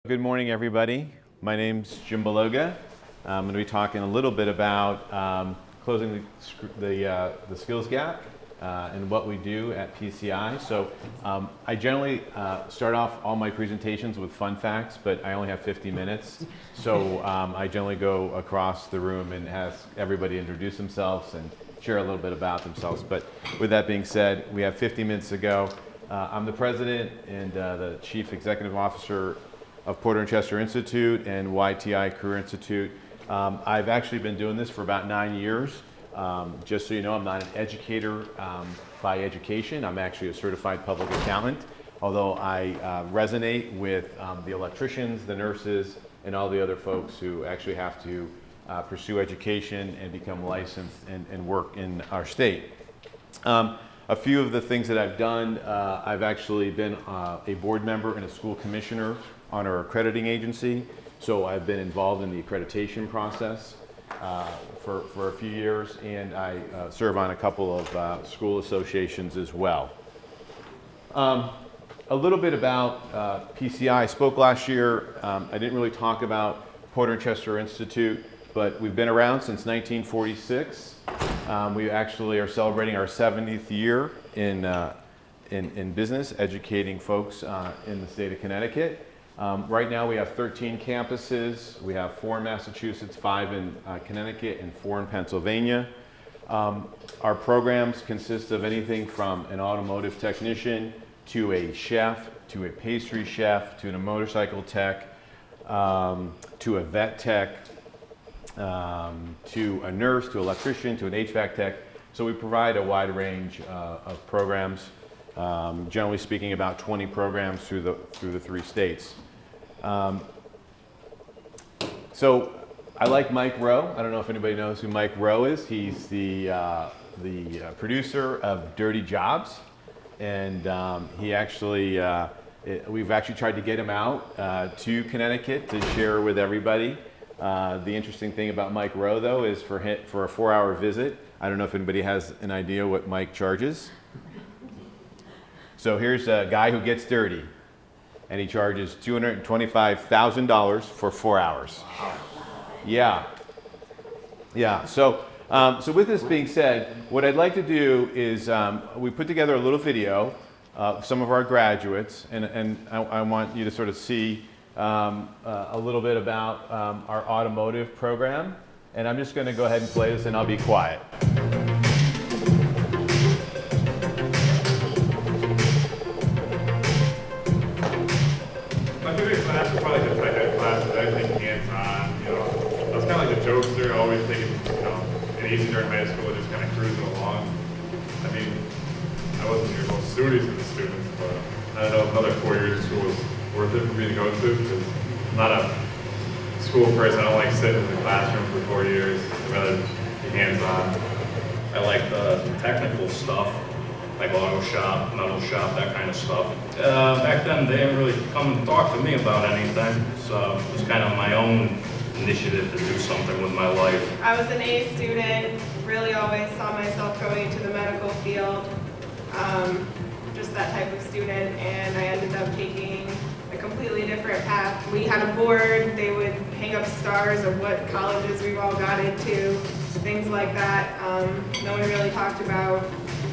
Good morning, everybody. My name's Jim Bologa. I'm going to be talking a little bit about closing the skills gap and what we do at PCI. So I generally start off all my presentations with fun facts, but I only have 50 minutes. So I generally go across the room and ask everybody to introduce themselves and share a little bit about themselves. But with that being said, we have 50 minutes to go. I'm the president and the chief executive officer of Porter and Chester Institute and YTI Career Institute. I've actually been doing this for about 9 years. Just so you know, I'm not an educator by education. I'm actually a certified public accountant, although I resonate with the electricians, the nurses, and all the other folks who actually have to pursue education and become licensed and work in our state. A few of the things that I've done, I've actually been a board member and a school commissioner on our accrediting agency. So I've been involved in the accreditation process for a few years, and I serve on a couple of school associations as well. A little bit about PCI. I spoke last year. I didn't really talk about Porter and Chester Institute, but we've been around since 1946. We actually are celebrating our 70th year in business, educating folks in the state of Connecticut. Right now we have 13 campuses. We have 4 in Massachusetts, 5 in Connecticut, and 4 in Pennsylvania. Our programs consist of anything from an automotive technician to a chef, to a pastry chef, to a motorcycle tech, to a vet tech, to a nurse, to an electrician, to an HVAC tech. So we provide a wide range of programs. Generally speaking, about 20 programs through the 3 states. So I like Mike Rowe. I don't know if anybody knows who Mike Rowe is. He's the producer of Dirty Jobs, and he actually we've actually tried to get him out to Connecticut to share with everybody. The interesting thing about Mike Rowe, though, is for a 4-hour visit. I don't know if anybody has an idea what Mike charges. So here's a guy who gets dirty, and he charges $225,000 for 4 hours. Yeah. So with this being said, what I'd like to do is we put together a little video of some of our graduates, and I want you to sort of see a little bit about our automotive program. And I'm just going to go ahead and play this, and I'll be quiet. My favorite class was probably the tech ed class, because everything hands-on. You know, I was kind of like the jokester, always thinking, it easy during high school, just kind of cruising along. I mean, I wasn't your most studious of the students, but I don't know if another 4 years of school was worth it for me to go to, because I'm not a school person. I don't like sitting in the classroom for 4 years. I'd rather be hands-on. I like the technical stuff, like auto shop, metal shop, that kind of stuff. Back then, they didn't really come and talk to me about anything, so it was kind of my own initiative to do something with my life. I was an A student, really always saw myself going into the medical field, just that type of student, and I ended up taking a completely different path. We had a board, they would hang up stars of what colleges we've all got into, things like that. No one really talked about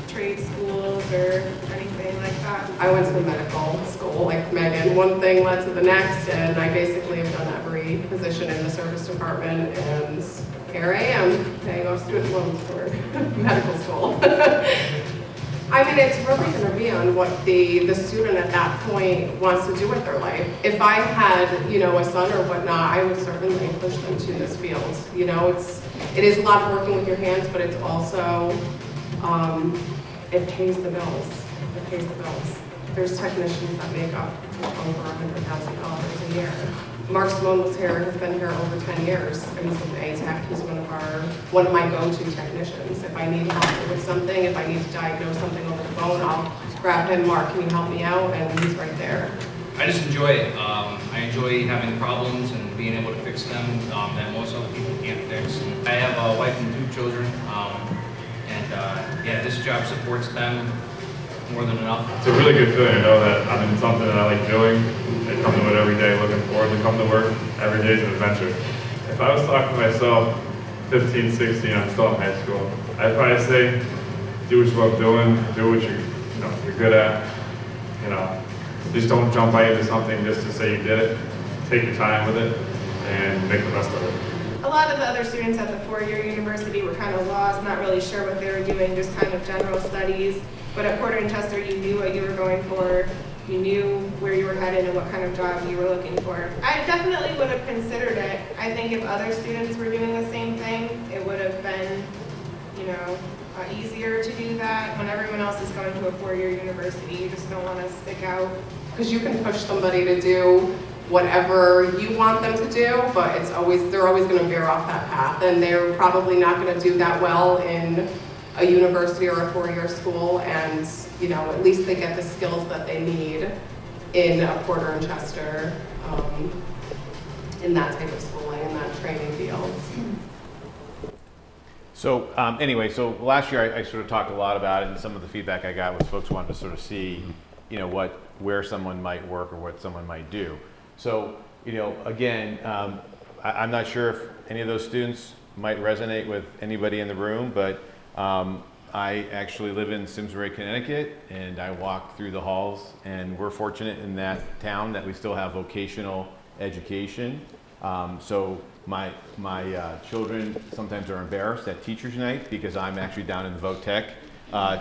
trade schools or anything like that. I went to medical school like Megan. One thing led to the next, and I basically have done every position in the service department, and here I am paying off student loans for medical school. I mean, it's really going to be on what the student at that point wants to do with their life. If I had, a son or whatnot, I would certainly push them to this field. It is a lot of working with your hands, but it's also, it pays the bills. It pays the bills. There's technicians that make up over $100,000 a year. Mark Simone was here, has been here over 10 years. He's an A-Tech. He's one of my go-to technicians. If I need help with something, if I need to diagnose something over the phone, I'll grab him. Mark, can you help me out? And he's right there. I just enjoy it. I enjoy having problems and being able to fix them that most other people can't fix. I have a wife and 2 children, and this job supports them more than enough. It's a really good feeling to know that I'm in something that I like doing. It comes to whatever every day looking forward to come to work. Every day is an adventure. If I was talking to myself 15, 16, I'm still in high school, I'd probably say, do what you love doing, do what you're good at. Just don't jump right into something just to say you did it. Take your time with it and make the best of it. A lot of the other students at the four-year university were kind of lost, not really sure what they were doing, just kind of general studies. But at Porter and Chester, you knew what you were going for, you knew where you were headed and what kind of job you were looking for. I definitely would have considered it. I think if other students were doing the same thing, it would have been, easier to do that. When everyone else is going to a four-year university, you just don't want to stick out. Because you can push somebody to do whatever you want them to do, but they're always going to veer off that path, and they're probably not going to do that well in a university or a four-year school, and at least they get the skills that they need in a Porter and Chester, in that type of schooling, in that training field. So anyway, so last year I sort of talked a lot about it, and some of the feedback I got was folks wanted to sort of see, where someone might work or what someone might do. So, again, I'm not sure if any of those students might resonate with anybody in the room, but I actually live in Simsbury, Connecticut, and I walk through the halls, and we're fortunate in that town that we still have vocational education. So my children sometimes are embarrassed at teachers' night because I'm actually down in the Votech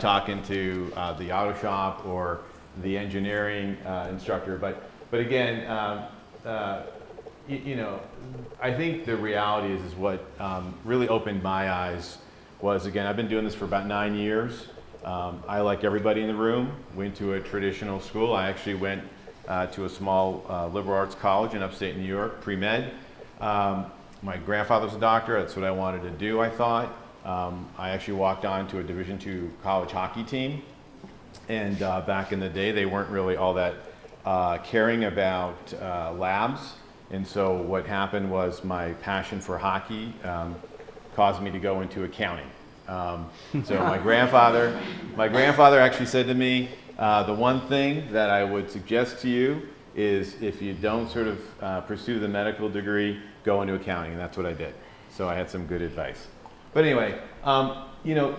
talking to the auto shop or the engineering instructor. But again, I think the reality is what really opened my eyes was, again, I've been doing this for about 9 years. I, like everybody in the room, went to a traditional school. I actually went to a small liberal arts college in upstate New York, pre-med. My grandfather's a doctor. That's what I wanted to do, I thought. I actually walked on to a Division II college hockey team. And back in the day, they weren't really all that caring about labs. And so what happened was my passion for hockey caused me to go into accounting. So my grandfather actually said to me, the one thing that I would suggest to you is if you don't sort of pursue the medical degree, go into accounting. And that's what I did. So I had some good advice. But anyway, the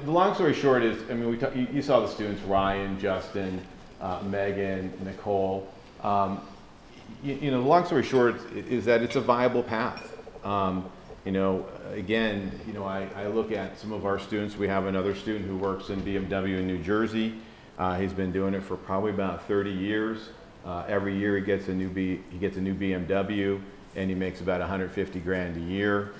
long story short is, you saw the students, Ryan, Justin, Megan, Nicole. The long story short is that it's a viable path. Again, I look at some of our students. We have another student who works in BMW in New Jersey. He's been doing it for probably about 30 years. Every year he gets a new BMW, and he makes about 150 grand a year.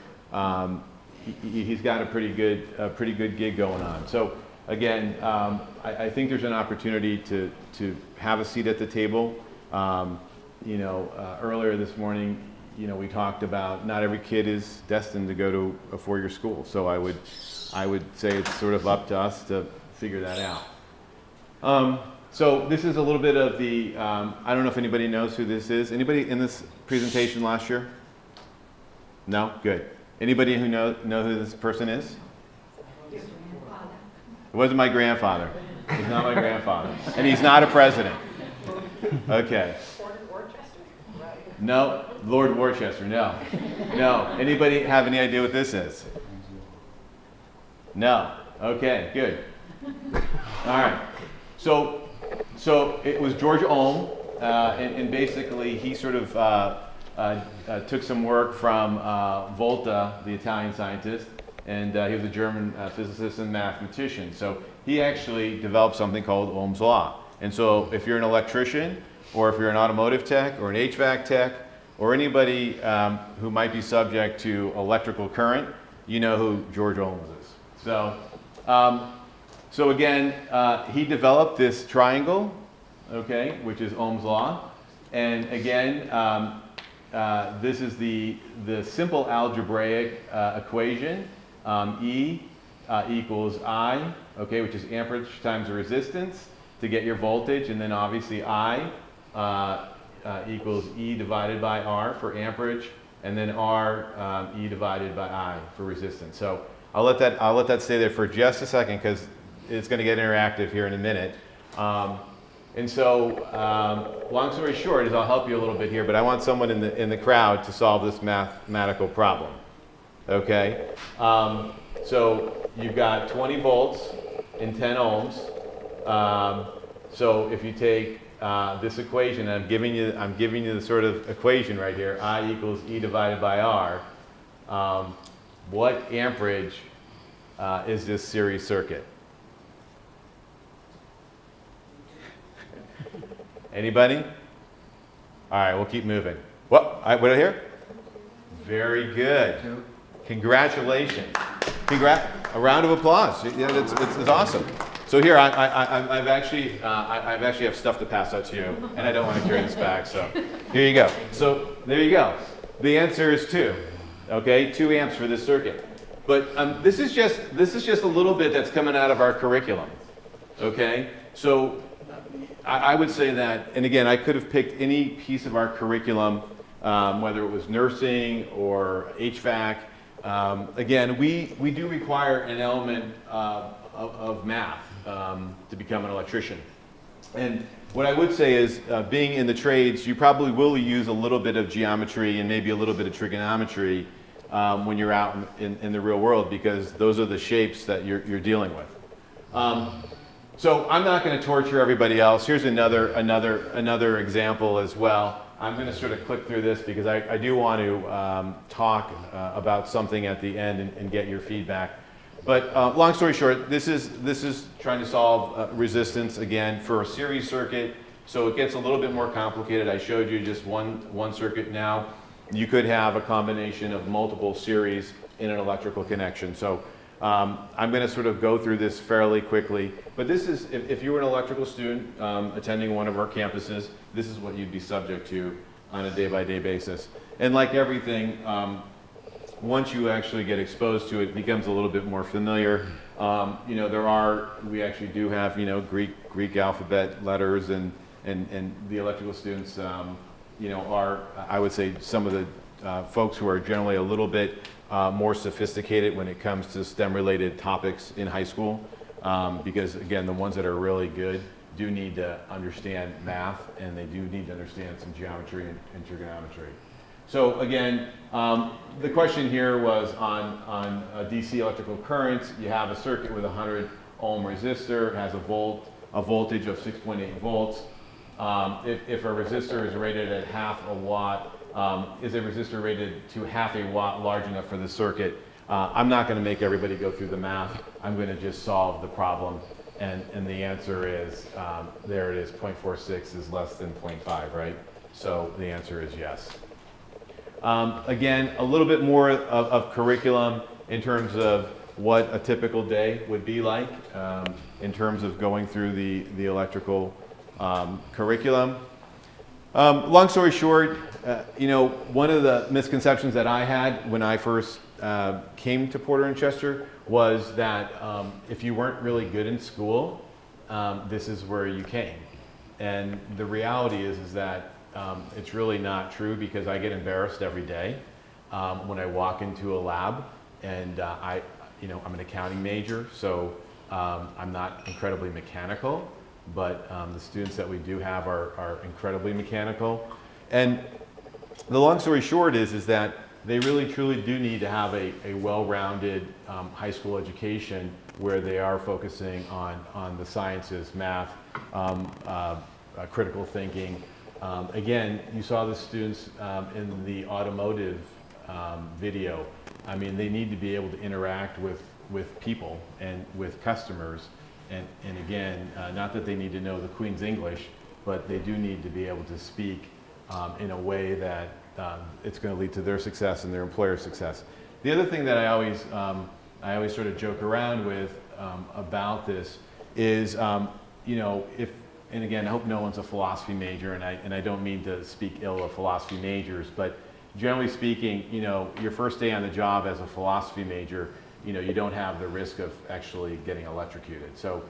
He's got a pretty good gig going on. So again, I think there's an opportunity to have a seat at the table. Earlier this morning, we talked about not every kid is destined to go to a four-year school. So I would say it's sort of up to us to figure that out. So this is a little bit of the, I don't know if anybody knows who this is. Anybody in this presentation last year? No? Good. Anybody who know who this person is? It wasn't my grandfather. He's not my grandfather. And he's not a president. Okay. No, Lord Worcester, no. No. Anybody have any idea what this is? No. Okay, good. All right. So it was George Ohm, and basically he sort of took some work from Volta, the Italian scientist, and he was a German physicist and mathematician. So he actually developed something called Ohm's law. And so if you're an electrician, or if you're an automotive tech, or an HVAC tech, or anybody who might be subject to electrical current, you know who George Ohms is. So again, he developed this triangle, okay, which is Ohm's law. And again, this is the simple algebraic equation, E equals I, okay, which is amperage times the resistance to get your voltage, and then obviously I equals E divided by R for amperage, and then R E divided by I for resistance. So I'll let that stay there for just a second because it's going to get interactive here in a minute. And so, long story short is I'll help you a little bit here, but I want someone in the crowd to solve this mathematical problem. Okay? So you've got 20 volts and 10 ohms. So if you take this equation, I'm giving you the sort of equation right here, I equals E divided by R. What amperage is this series circuit? Anybody? All right, we'll keep moving. What did I hear? Very good. Congratulations. A round of applause. Yeah, it's awesome. So here, I've actually have stuff to pass out to you, and I don't want to carry this back. So here you go. So there you go. The answer is 2. Okay, 2 amps for this circuit. But this is just a little bit that's coming out of our curriculum. Okay, so I would say that, and again, I could have picked any piece of our curriculum, whether it was nursing or HVAC. Again, we do require an element of math to become an electrician. And what I would say is, being in the trades, you probably will use a little bit of geometry and maybe a little bit of trigonometry when you're out in the real world, because those are the shapes that you're dealing with. So I'm not going to torture everybody else. Here's another example as well. I'm going to sort of click through this because I do want to talk about something at the end and get your feedback. But long story short, this is trying to solve resistance again for a series circuit. So it gets a little bit more complicated. I showed you just one circuit now. You could have a combination of multiple series in an electrical connection. So I'm going to sort of go through this fairly quickly. But this is, if you were an electrical student attending one of our campuses, this is what you'd be subject to on a day-by-day basis. And like everything, once you actually get exposed to it, it becomes a little bit more familiar. We actually do have, Greek alphabet letters, and the electrical students, are, I would say, some of the folks who are generally a little bit more sophisticated when it comes to STEM-related topics in high school, because again, the ones that are really good do need to understand math, and they do need to understand some geometry and trigonometry. So again, the question here was on a DC electrical current. You have a circuit with a 100 ohm resistor, has a voltage of 6.8 volts. If a resistor is rated at half a watt, is a resistor rated to half a watt large enough for the circuit? I'm not going to make everybody go through the math. I'm going to just solve the problem. And the answer is, there it is, 0.46 is less than 0.5, right? So the answer is yes. Again, a little bit more of curriculum in terms of what a typical day would be like in terms of going through the electrical curriculum. Long story short, one of the misconceptions that I had when I first came to Porter and Chester was that if you weren't really good in school, this is where you came. And the reality is that it's really not true, because I get embarrassed every day when I walk into a lab, and I'm an accounting major, so I'm not incredibly mechanical, but the students that we do have are incredibly mechanical. And the long story short is that they really truly do need to have a well-rounded high school education where they are focusing on the sciences, math, critical thinking. Again, you saw the students in the automotive video. I mean, they need to be able to interact with people and with customers. And again, not that they need to know the Queen's English, but they do need to be able to speak in a way that it's going to lead to their success and their employer's success. The other thing that I always sort of joke around with about this is, and again, I hope no one's a philosophy major, and I don't mean to speak ill of philosophy majors, but generally speaking, your first day on the job as a philosophy major, you don't have the risk of actually getting electrocuted. So,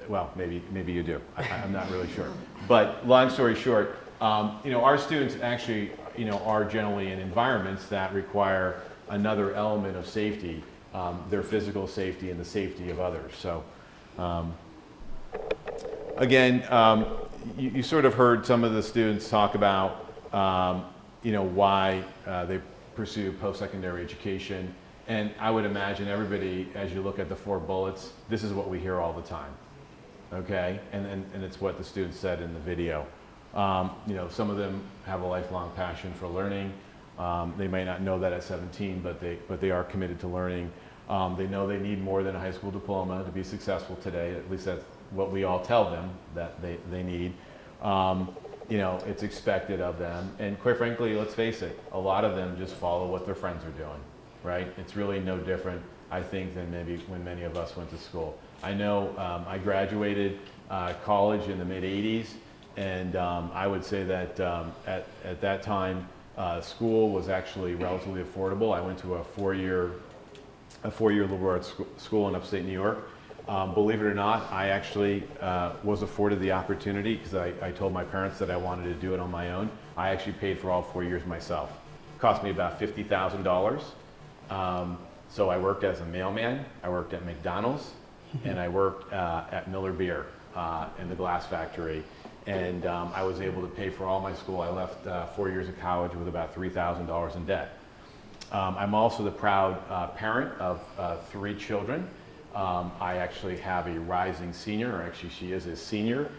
well, maybe you do. I'm not really sure. But long story short, our students actually, are generally in environments that require another element of safety, their physical safety and the safety of others. So, again, you sort of heard some of the students talk about, why they pursue post-secondary education. And I would imagine everybody, as you look at the 4 bullets, this is what we hear all the time, okay? And it's what the students said in the video. Some of them have a lifelong passion for learning. They may not know that at 17, but they are committed to learning. They know they need more than a high school diploma to be successful today. At least that's what we all tell them that they need. It's expected of them. And quite frankly, let's face it, a lot of them just follow what their friends are doing, right? It's really no different, I think, than maybe when many of us went to school. I know I graduated college in the mid-'80s, and I would say that at that time, school was actually relatively affordable. I went to a four-year liberal arts school in upstate New York. Believe it or not, I actually was afforded the opportunity because I told my parents that I wanted to do it on my own. I actually paid for all 4 years myself. It cost me about $50,000. So I worked as a mailman, I worked at McDonald's, and I worked at Miller Beer in the glass factory. And I was able to pay for all my school. I left 4 years of college with about $3,000 in debt. I'm also the proud parent of 3 children. I actually have a rising senior, or actually she is a senior.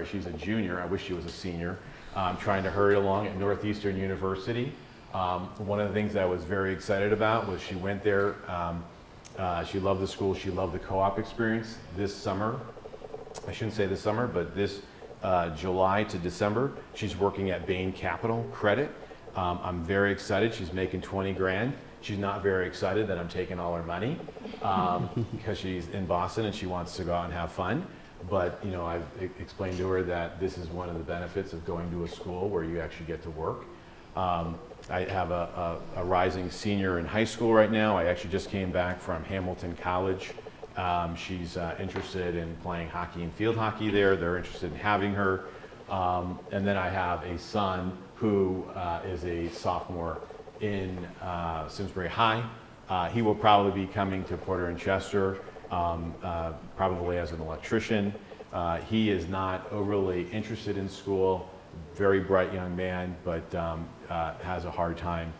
She's a junior. I wish she was a senior. I'm trying to hurry along at Northeastern University. One of the things I was very excited about was she went there. She loved the school. She loved the co-op experience. This summer, I shouldn't say this summer, but this July to December, she's working at Bain Capital Credit. I'm very excited. She's making 20 grand. She's not very excited that I'm taking all her money because she's in Boston and she wants to go out and have fun. But I've explained to her that this is one of the benefits of going to a school where you actually get to work. I have a rising senior in high school right now. I actually just came back from Hamilton College. She's interested in playing hockey and field hockey there. They're interested in having her. And then I have a son who is a sophomore in Simsbury High. He will probably be coming to Porter and Chester, probably as an electrician. He is not overly interested in school, very bright young man, but has a hard time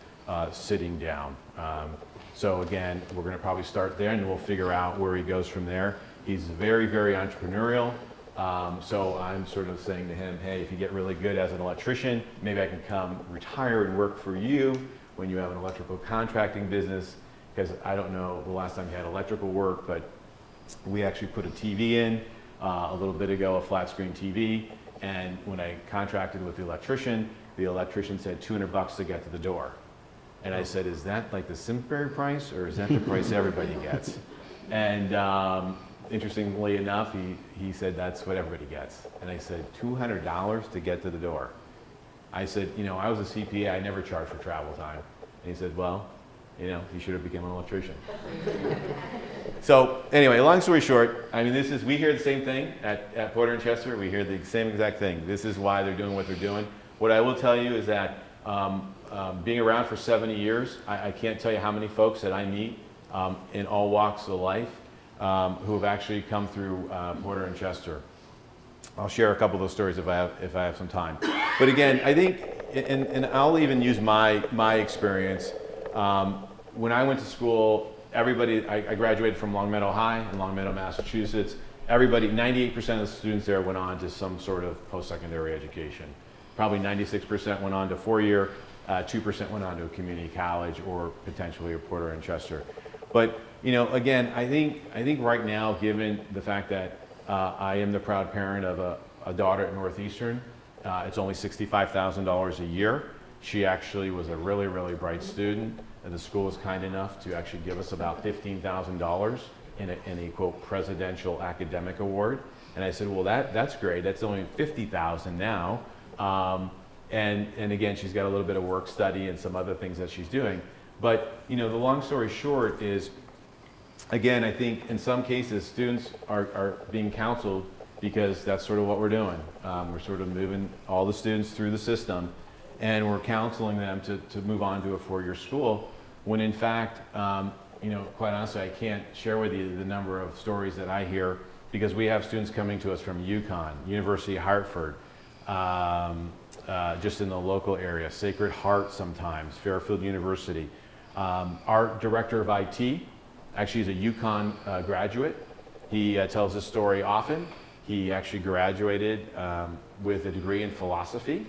sitting down. So again, we're going to probably start there and we'll figure out where he goes from there. He's very, very entrepreneurial. So I'm sort of saying to him, hey, if you get really good as an electrician, maybe I can come retire and work for you when you have an electrical contracting business, because I don't know the last time you had electrical work, but we actually put a TV in a little bit ago, a flat screen TV, and when I contracted with the electrician said $200 to get to the door. And I said, is that like the Simsbury price, or is that the price everybody gets? And interestingly enough, he said that's what everybody gets. And I said, $200 to get to the door. I said, I was a CPA, I never charged for travel time. And he said, well, you should have become an electrician. So anyway, long story short, we hear the same thing at Porter and Chester. We hear the same exact thing. This is why they're doing what they're doing. What I will tell you is that being around for 70 years, I can't tell you how many folks that I meet in all walks of life who have actually come through Porter and Chester. I'll share a couple of those stories if I have some time. But again, I think, and I'll even use my experience. When I went to school, everybody, I graduated from Long Meadow High in Long Meadow, Massachusetts. 98% of the students there went on to some sort of post-secondary education. Probably 96% went on to 4-year, 2% went on to a community college or potentially a Porter and Chester. But again, I think right now, given the fact that I am the proud parent of a daughter at Northeastern, it's only $65,000 a year. She actually was a really, really bright student, and the school was kind enough to actually give us about $15,000 in a quote presidential academic award. And I said, well, that's great. That's only $50,000 now. And again, she's got a little bit of work study and some other things that she's doing. But the long story short is, again, I think in some cases students are being counseled because that's sort of what we're doing. We're sort of moving all the students through the system, and we're counseling them to move on to a 4-year school, when in fact, quite honestly, I can't share with you the number of stories that I hear because we have students coming to us from UConn, University of Hartford, just in the local area, Sacred Heart sometimes, Fairfield University. Our director of IT actually is a UConn graduate. He tells this story often. He actually graduated with a degree in philosophy,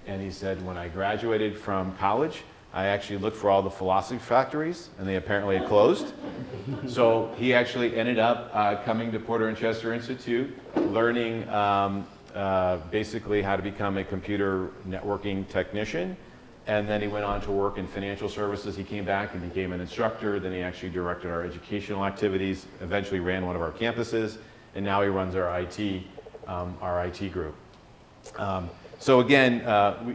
and he said, when I graduated from college, I actually looked for all the philosophy factories, and they apparently had closed. So he actually ended up coming to Porter and Chester Institute, learning basically how to become a computer networking technician. And then he went on to work in financial services. He came back and became an instructor. Then he actually directed our educational activities, eventually ran one of our campuses, and now he runs our IT group. So again,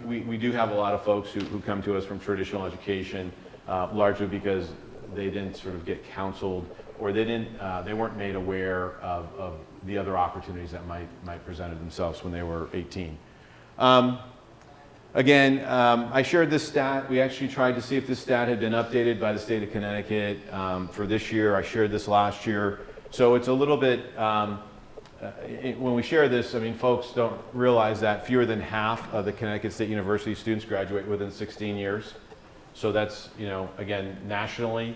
we do have a lot of folks who come to us from traditional education, largely because they didn't sort of get counseled, or they weren't made aware of the other opportunities that might present themselves when they were 18. Again, I shared this stat. We actually tried to see if this stat had been updated by the state of Connecticut for this year. I shared this last year. So it's a little bit, when we share this, I mean, folks don't realize that fewer than half of the Connecticut State University students graduate within 16 years. So that's, again, nationally,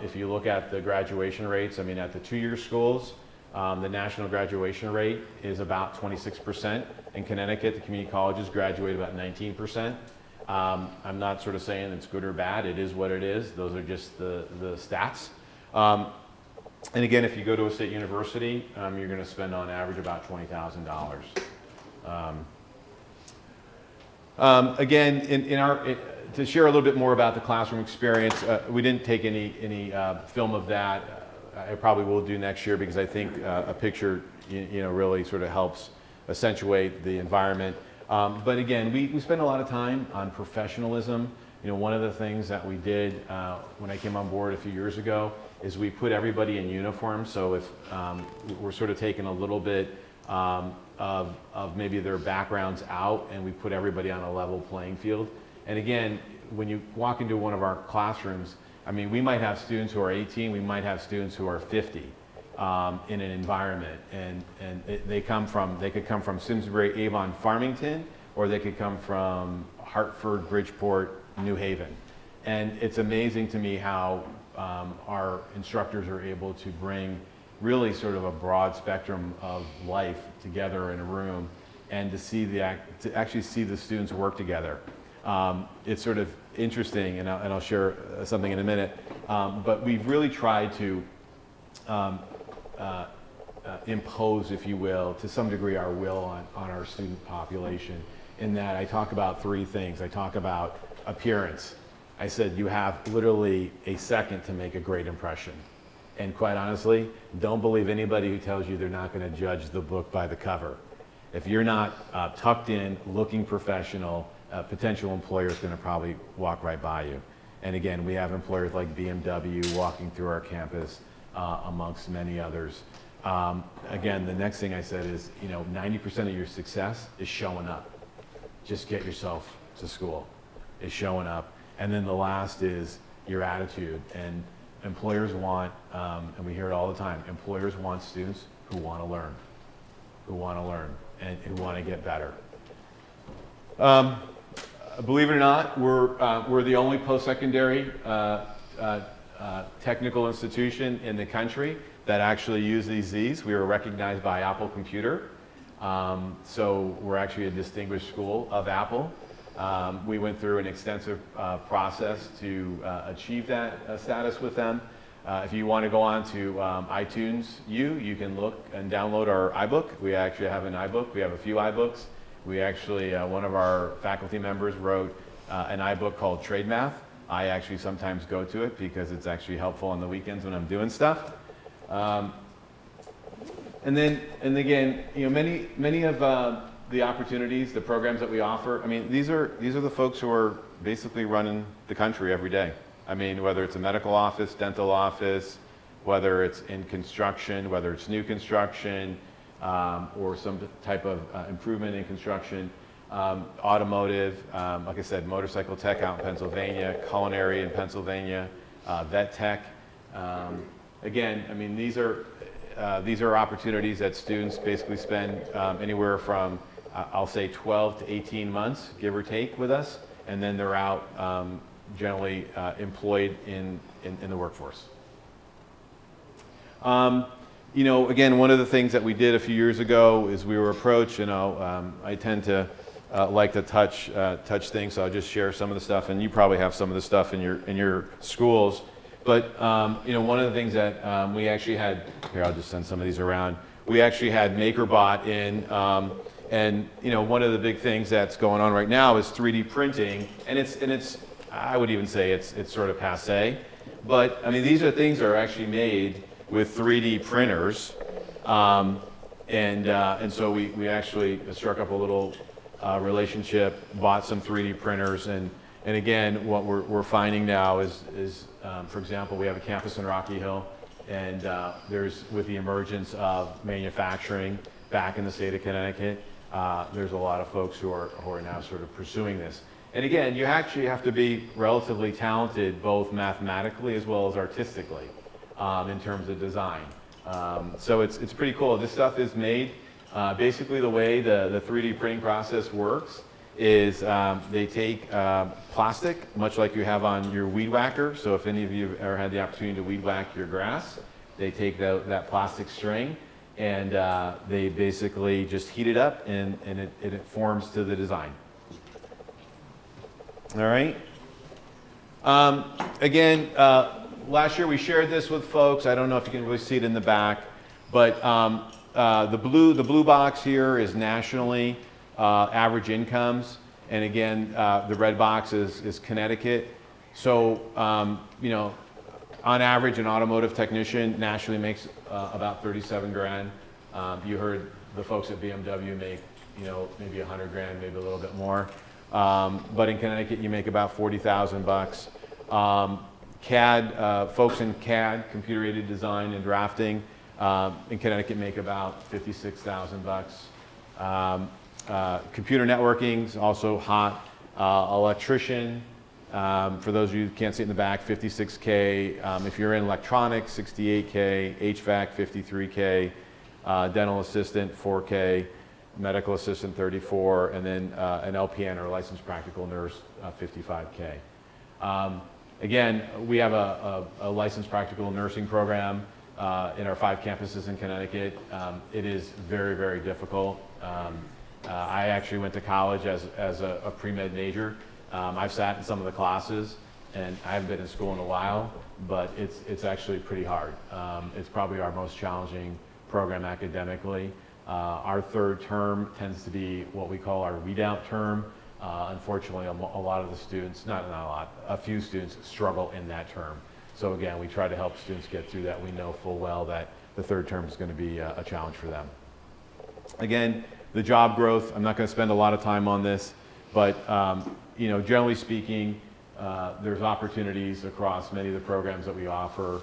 if you look at the graduation rates, I mean, at the two-year schools, the national graduation rate is about 26%. In Connecticut, the community colleges graduate about 19%. I'm not sort of saying it's good or bad. It is what it is. Those are just the stats. And again, if you go to a state university, you're going to spend on average about $20,000. Again, to share a little bit more about the classroom experience, we didn't take any film of that. I probably will do next year, because I think a picture, really sort of helps accentuate the environment. But again, we spend a lot of time on professionalism. One of the things that we did when I came on board a few years ago is we put everybody in uniform. So if we're sort of taking a little bit of maybe their backgrounds out, and we put everybody on a level playing field. And again, when you walk into one of our classrooms, I mean, we might have students who are 18, we might have students who are 50 in an environment, and they could come from Simsbury, Avon, Farmington, or they could come from Hartford, Bridgeport, New Haven. And it's amazing to me how our instructors are able to bring really sort of a broad spectrum of life together in a room, and to actually see the students work together. It's sort of interesting, and I'll share something in a minute, but we've really tried to impose, if you will, to some degree, our will on our student population, in that I talk about three things. I talk about appearance. I said you have literally a second to make a great impression. And quite honestly, don't believe anybody who tells you they're not going to judge the book by the cover. If you're not tucked in, looking professional, a potential employer is going to probably walk right by you. And again, we have employers like BMW walking through our campus, amongst many others. Again, the next thing I said is, 90% of your success is showing up. Just get yourself to school, is showing up. And then the last is your attitude. And employers want, and we hear it all the time, employers want students who want to learn, and who want to get better. Believe it or not, we're the only post-secondary technical institution in the country that actually uses these. We were recognized by Apple Computer. So we're actually a distinguished school of Apple. We went through an extensive process to achieve that status with them. If you want to go on to iTunes you can look and download our iBook. We actually have an iBook. We have a few iBooks. We actually, one of our faculty members wrote an iBook called Trade Math. I actually sometimes go to it because it's actually helpful on the weekends when I'm doing stuff. And again, many of the opportunities, the programs that we offer, I mean, these are the folks who are basically running the country every day. I mean, whether it's a medical office, dental office, whether it's in construction, whether it's new construction, or some type of improvement in construction, automotive, like I said, motorcycle tech out in Pennsylvania, culinary in Pennsylvania, vet tech. Again, I mean, these are, these are opportunities that students basically spend anywhere from, I'll say 12 to 18 months, give or take, with us, and then they're out generally employed in the workforce. You know, again, one of the things that we did a few years ago is we were approached, you know, I tend to like to touch things, so I'll just share some of the stuff, and you probably have some of the stuff in your schools. But you know, one of the things that we actually had here, I'll just send some of these around. We actually had MakerBot in, and you know, one of the big things that's going on right now is 3D printing, and it's I would even say it's sort of passé. But I mean, these are things that are actually made with 3D printers, and so we actually struck up a little relationship, bought some 3D printers, and again, what we're finding now is for example, we have a campus in Rocky Hill, and there's, with the emergence of manufacturing back in the state of Connecticut, there's a lot of folks who are now sort of pursuing this. And again, you actually have to be relatively talented, both mathematically as well as artistically, in terms of design. So it's pretty cool. This stuff is made, basically the way the 3D printing process works is they take plastic, much like you have on your weed whacker. So if any of you have ever had the opportunity to weed whack your grass, they take that plastic string and they basically just heat it up, and it forms to the design. All right. Again, last year we shared this with folks. I don't know if you can really see it in the back, but the blue box here is nationally average incomes, and again, the red box is Connecticut. So you know, on average, an automotive technician nationally makes about 37 grand. You heard the folks at BMW make, you know, maybe 100 grand, maybe a little bit more. But in Connecticut, you make about 40,000 bucks. CAD, folks in CAD, computer-aided design and drafting, in Connecticut make about 56,000 bucks. Computer networking is also hot. Electrician, for those of you who can't see it in the back, 56K. If you're in electronics, 68K. HVAC, 53K. Dental assistant, 4K. Medical assistant, 34, and then an LPN or licensed practical nurse, 55K. Again, we have a licensed practical nursing program in our 5 campuses in Connecticut. It is very, very difficult. I actually went to college as a pre-med major. I've sat in some of the classes, and I haven't been in school in a while, but it's actually pretty hard. It's probably our most challenging program academically. Our third term tends to be what we call our readout term. Unfortunately, a lot of the students, not a lot, a few students struggle in that term. So again, we try to help students get through that. We know full well that the third term is going to be a challenge for them. Again, the job growth, I'm not going to spend a lot of time on this, but you know, generally speaking, there's opportunities across many of the programs that we offer.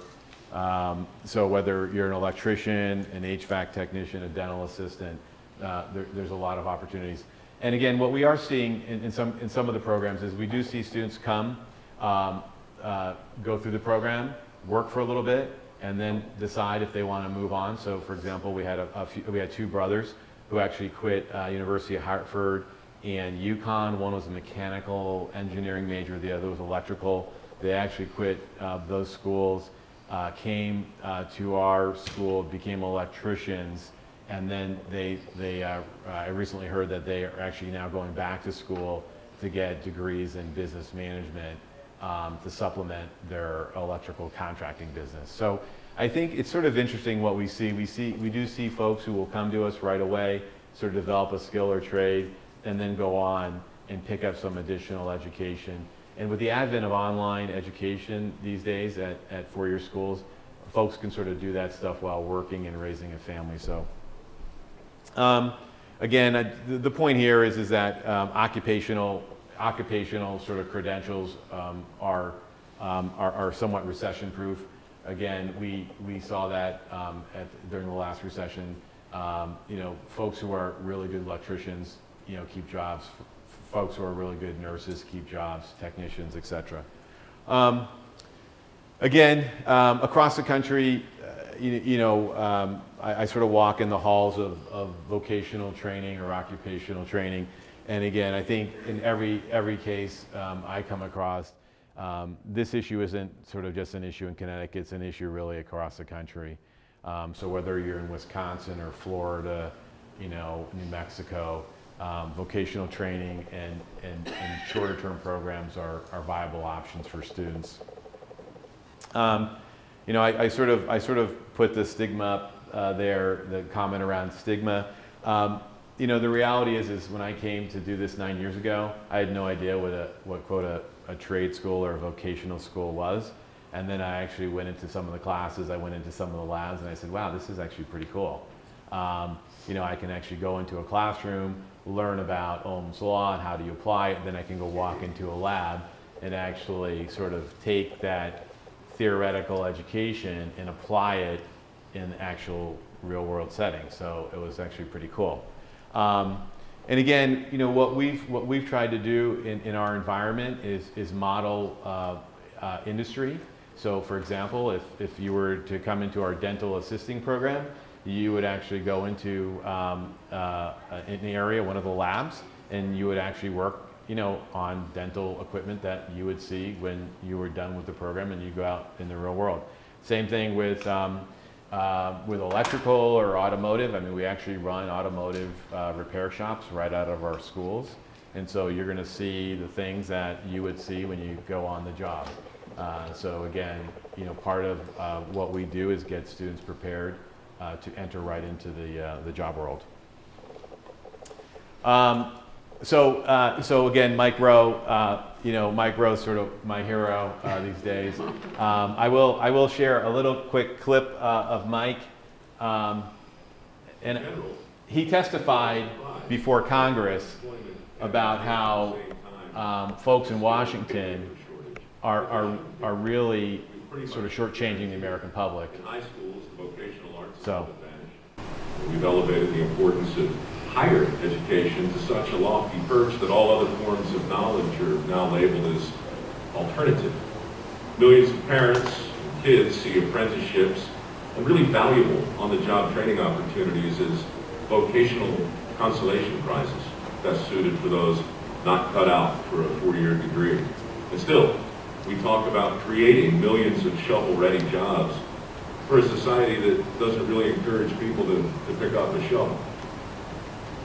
So whether you're an electrician, an HVAC technician, a dental assistant, there's a lot of opportunities. And again, what we are seeing in some of the programs is we do see students come, go through the program, work for a little bit, and then decide if they want to move on. So for example, we had we had 2 brothers who actually quit University of Hartford and UConn. One was a mechanical engineering major, the other was electrical. They actually quit those schools. Came to our school, became electricians, and then I recently heard that they are actually now going back to school to get degrees in business management to supplement their electrical contracting business. So I think it's sort of interesting what we see. We do see folks who will come to us right away, sort of develop a skill or trade, and then go on and pick up some additional education. And with the advent of online education these days at 4-year schools, folks can sort of do that stuff while working and raising a family. So again, the point here is that occupational sort of credentials are somewhat recession proof. Again, we saw that during the last recession. You know, folks who are really good electricians, you know, keep jobs. Folks who are really good nurses keep jobs, technicians, etc. Again, across the country, I sort of walk in the halls of vocational training or occupational training, and again, I think in every case I come across, this issue isn't sort of just an issue in Connecticut, it's an issue really across the country. So whether you're in Wisconsin or Florida, New Mexico, vocational training and shorter term programs are viable options for students. I sort of put the stigma up there, the comment around stigma. The reality is when I came to do this 9 years ago, I had no idea what a trade school or a vocational school was. And then I actually went into some of the classes, I went into some of the labs, and I said, wow, this is actually pretty cool. I can actually go into a classroom, learn about Ohm's law and how do you apply it, and then I can go walk into a lab and actually sort of take that theoretical education and apply it in the actual real world setting. So it was actually pretty cool. And again, what we've tried to do in our environment is model industry. So for example, if you were to come into our dental assisting program, you would actually go into an area, one of the labs, and you would actually work on dental equipment that you would see when you were done with the program and you go out in the real world. Same thing with electrical or automotive. I mean, we actually run automotive repair shops right out of our schools. And so you're going to see the things that you would see when you go on the job. So again, part of what we do is get students prepared to enter right into the job world. So again, Mike Rowe, Mike Rowe's sort of my hero these days. I will share a little quick clip of Mike. And he testified before Congress about how folks in Washington are really sort of shortchanging the American public. In high schools, the vocational arts is So. an advantage. We've elevated the importance of higher education to such a lofty perch that all other forms of knowledge are now labeled as alternative. Millions of parents and kids see apprenticeships and really valuable on-the-job training opportunities as vocational consolation prizes, best suited for those not cut out for a 4-year degree. And still, we talk about creating millions of shovel-ready jobs for a society that doesn't really encourage people to pick up a shovel.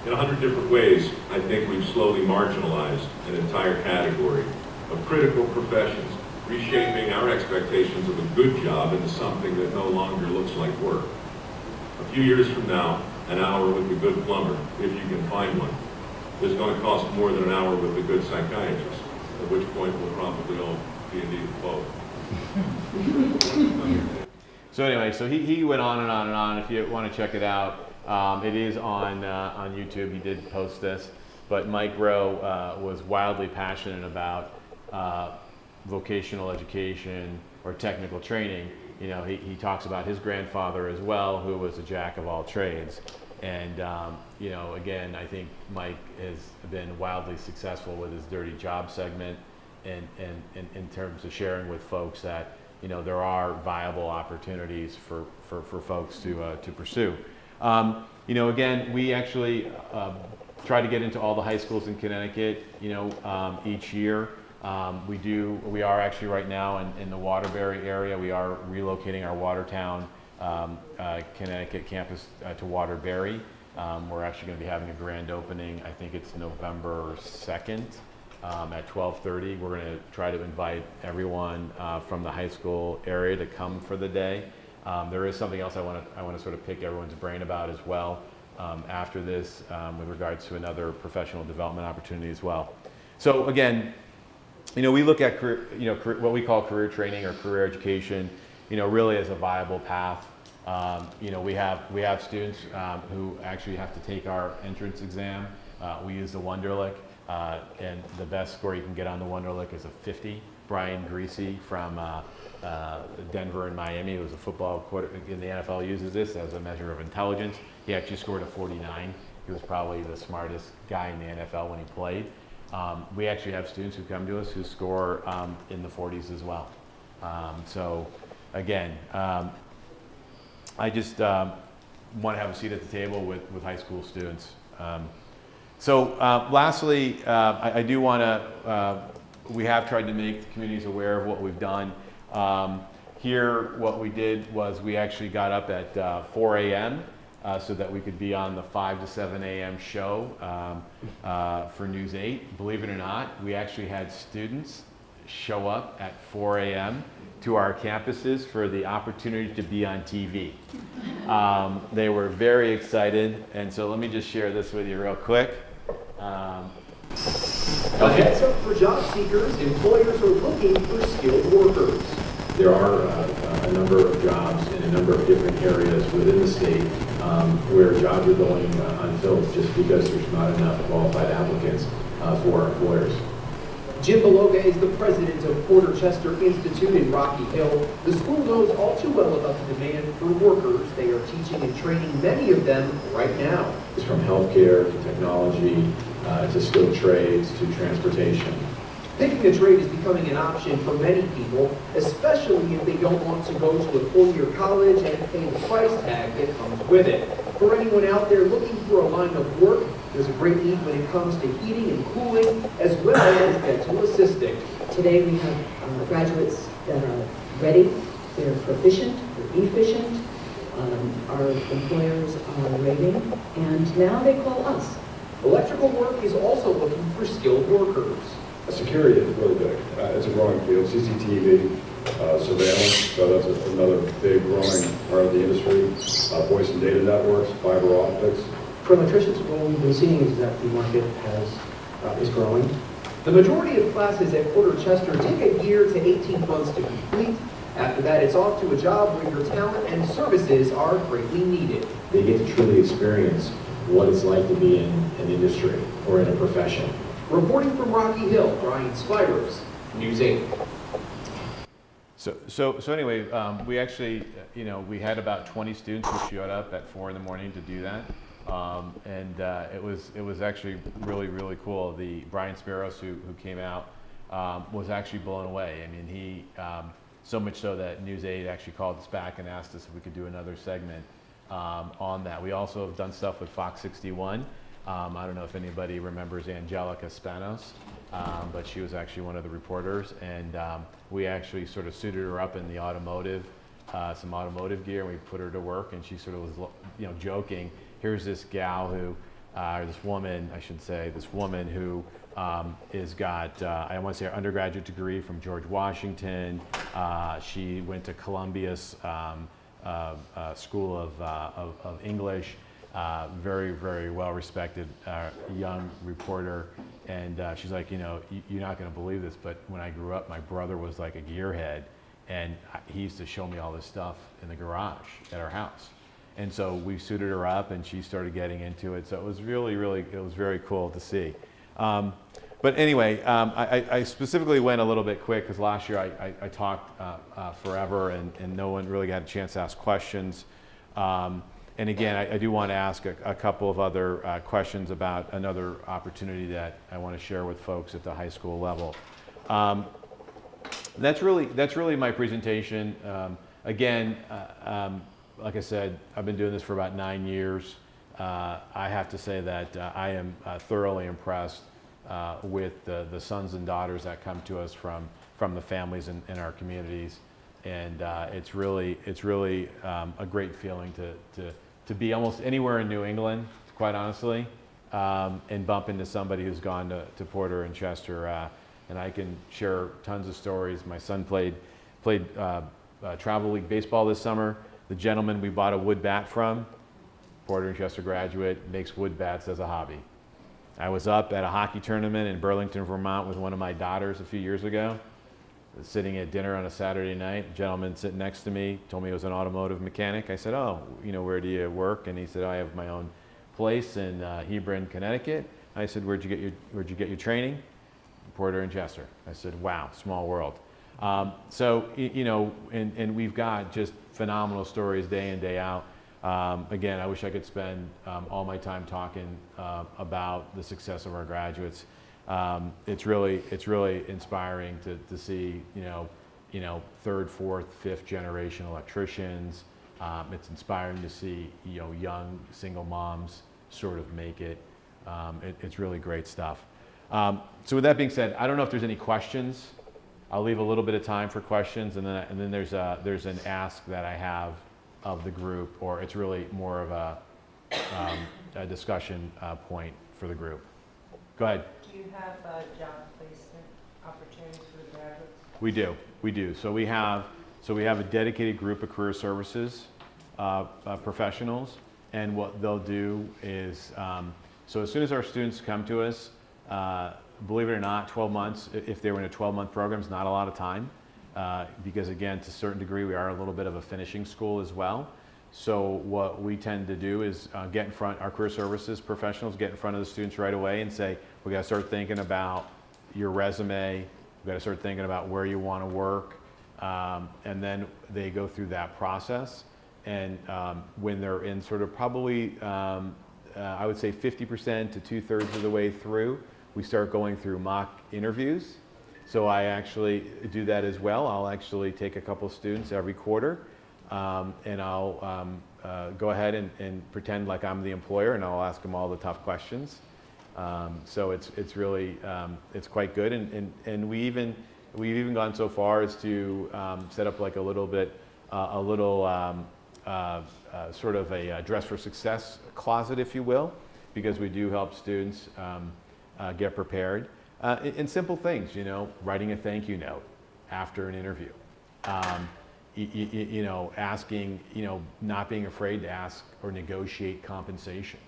In 100 different ways, I think we've slowly marginalized an entire category of critical professions, reshaping our expectations of a good job into something that no longer looks like work. A few years from now, an hour with a good plumber, if you can find one, is going to cost more than an hour with a good psychiatrist, at which point we'll probably all be in need of both. So anyway, so he went on and on and on. If you want to check it out, it is on YouTube. He did post this, but Mike Rowe was wildly passionate about vocational education or technical training. He talks about his grandfather as well, who was a jack of all trades. And again, I think Mike has been wildly successful with his dirty job segment, and in terms of sharing with folks that there are viable opportunities for folks to pursue. Again, we actually try to get into all the high schools in Connecticut, each year. We are actually right now in the Waterbury area. We are relocating our Watertown, Connecticut campus to Waterbury. We're actually going to be having a grand opening. I think it's November 2nd at 12:30. We're going to try to invite everyone from the high school area to come for the day. There is something else I want to sort of pick everyone's brain about as well after this with regards to another professional development opportunity as well. So again, we look at what we call career training or career education, really as a viable path. We have students who actually have to take our entrance exam. We use the Wonderlic, and the best score you can get on the Wonderlic is a 50. Brian Greasy from Denver and Miami, who was a football quarterback in the NFL, uses this as a measure of intelligence. He actually scored a 49. He was probably the smartest guy in the NFL when he played. We actually have students who come to us who score in the 40s as well. So again, I just want to have a seat at the table with high school students. Lastly, I do want to, we have tried to make communities aware of what we've done. Here, what we did was we actually got up at 4 a.m. So that we could be on the 5 to 7 a.m. show for News 8. Believe it or not, we actually had students show up at 4 a.m. to our campuses for the opportunity to be on TV. They were very excited, and so let me just share this with you real quick. A heads up for job seekers, employers are looking for skilled workers. There are a number of jobs in a number of different areas within the state where jobs are going unfilled just because there's not enough qualified applicants for our employers. Jim Bologa is the president of Porter Chester Institute in Rocky Hill. The school knows all too well about the demand for workers. They are teaching and training many of them right now. It's from healthcare to technology to skilled trades to transportation. Picking a trade is becoming an option for many people, especially if they don't want to go to a four-year college and pay the price tag that comes with it. For anyone out there looking for a line of work, there's a great need when it comes to heating and cooling, as well as dental assisting. Today we have graduates that are ready, they're proficient, they're efficient, our employers are rating, and now they call us. Electrical work is also looking for skilled workers. Security is really big. It's a growing field. CCTV, surveillance, so that's another big growing part of the industry. Voice and data networks, fiber optics. For electricians, what we've been seeing is that the market is growing. The majority of classes at Porter Chester take a year to 18 months to complete. After that, it's off to a job where your talent and services are greatly needed. They get to truly experience what it's like to be in an industry or in a profession. Reporting from Rocky Hill, Brian Spivers, News 8. So anyway, we actually, we had about 20 students who showed up at 4 in the morning to do that. It was actually really cool. The Brian Sparrows who came out was actually blown away. I mean, he so much so that News 8 actually called us back and asked us if we could do another segment on that. We also have done stuff with Fox 61. I don't know if anybody remembers Angelica Spanos, but she was actually one of the reporters, and we actually sort of suited her up in the automotive, some automotive gear, and we put her to work, and she sort of was, joking. Here's this gal who, or this woman, I should say, this woman who is got, I want to say, her undergraduate degree from George Washington. She went to Columbia's School of English. Very well respected young reporter, and she's like, you're not going to believe this, but when I grew up, my brother was like a gearhead, and he used to show me all this stuff in the garage at our house. And so we suited her up, and she started getting into it. So it was it was very cool to see. But anyway, I specifically went a little bit quick because last year I talked forever, and no one really got a chance to ask questions. And again, I do want to ask a couple of other questions about another opportunity that I want to share with folks at the high school level. That's really my presentation. Again, like I said, I've been doing this for about 9 years. I have to say that I am thoroughly impressed with the sons and daughters that come to us from the families in our communities, and it's really a great feeling to be almost anywhere in New England, quite honestly, and bump into somebody who's gone to Porter and Chester, and I can share tons of stories. My son played travel league baseball this summer. The gentleman we bought a wood bat from, Porter and Chester graduate, makes wood bats as a hobby. I was up at a hockey tournament in Burlington, Vermont with one of my daughters a few years ago. Sitting at dinner on a Saturday night, a gentleman sitting next to me told me he was an automotive mechanic. I said, "Oh, where do you work?" And he said, "I have my own place in Hebron, Connecticut." I said, "Where'd you get your training?" Porter and Chester. I said, "Wow, small world." So and we've got just phenomenal stories day in, day out. Again, I wish I could spend all my time talking about the success of our graduates. It's really inspiring to see third, fourth, fifth generation electricians, It's inspiring to see, you know, young single moms sort of make it. It's really great stuff. So with that being said, I don't know if there's any questions. I'll leave a little bit of time for questions, and then there's an ask that I have of the group, or it's really more of a discussion point for the group. Go ahead. Do you have job placement opportunities for graduates? We do. So we have a dedicated group of career services professionals, and what they'll do is, so as soon as our students come to us, believe it or not, 12 months, if they were in a 12-month program, is not a lot of time, because again, to a certain degree, we are a little bit of a finishing school as well. So what we tend to do is get in front, our career services professionals get in front of the students right away and say, we got to start thinking about your resume, we got to start thinking about where you want to work, and then they go through that process. And when they're in sort of probably, I would say 50% to 2/3 of the way through, we start going through mock interviews. So I actually do that as well. I'll actually take a couple students every quarter, and I'll go ahead and pretend like I'm the employer, and I'll ask them all the tough questions. So it's really, it's quite good. And we've even gone so far as to set up like a little sort of a dress for success closet, if you will, because we do help students get prepared. In simple things, you know, writing a thank you note after an interview, you know, asking, you know, not being afraid to ask or negotiate compensation.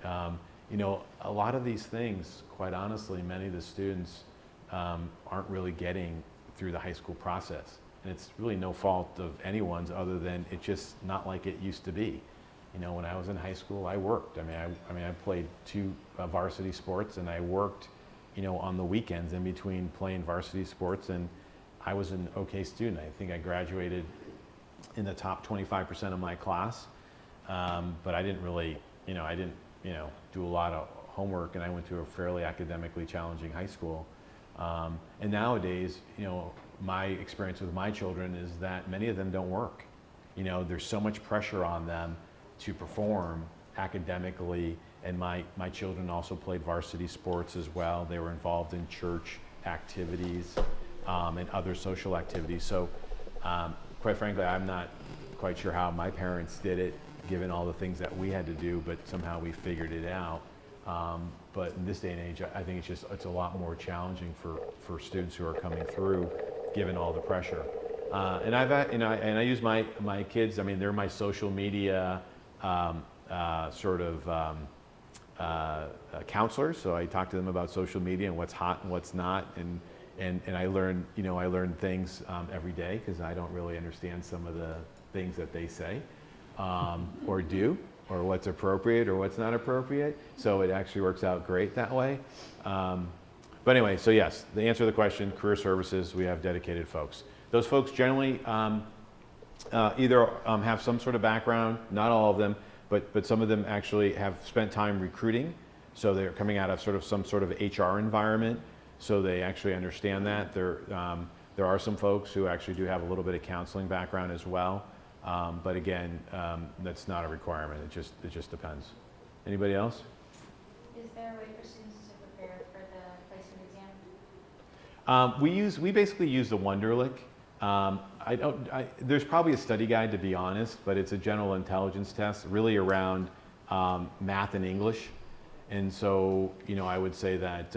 You know, a lot of these things, quite honestly, many of the students aren't really getting through the high school process. And it's really no fault of anyone's other than it's just not like it used to be. You know, when I was in high school, I worked. I mean, I played 2 varsity sports, and I worked, you know, on the weekends in between playing varsity sports, and I was an okay student. I think I graduated in the top 25% of my class, but I didn't really, you know, do a lot of homework, and I went to a fairly academically challenging high school. And nowadays, you know, my experience with my children is that many of them don't work. You know, there's so much pressure on them to perform academically, and my children also played varsity sports as well. They were involved in church activities and other social activities. So quite frankly, I'm not quite sure how my parents did it, given all the things that we had to do, but somehow we figured it out. But in this day and age, I think it's a lot more challenging for students who are coming through, given all the pressure. And I use my kids. I mean, they're my social media sort of counselors. So I talk to them about social media and what's hot and what's not, and I learn things every day, because I don't really understand some of the things that they say or do, or what's appropriate or what's not appropriate. So it actually works out great that way. But anyway, so yes, the answer to the question, career services, we have dedicated folks. Those folks generally either have some sort of background, not all of them, but some of them actually have spent time recruiting. So they're coming out of some sort of HR environment. So they actually understand that. There are some folks who actually do have a little bit of counseling background as well. But again, that's not a requirement. It just depends. Anybody else? Is there a way for students to prepare for the placement exam? We basically use the Wonderlic. There's probably a study guide, to be honest, but it's a general intelligence test, really around math and English. And so, you know, I would say that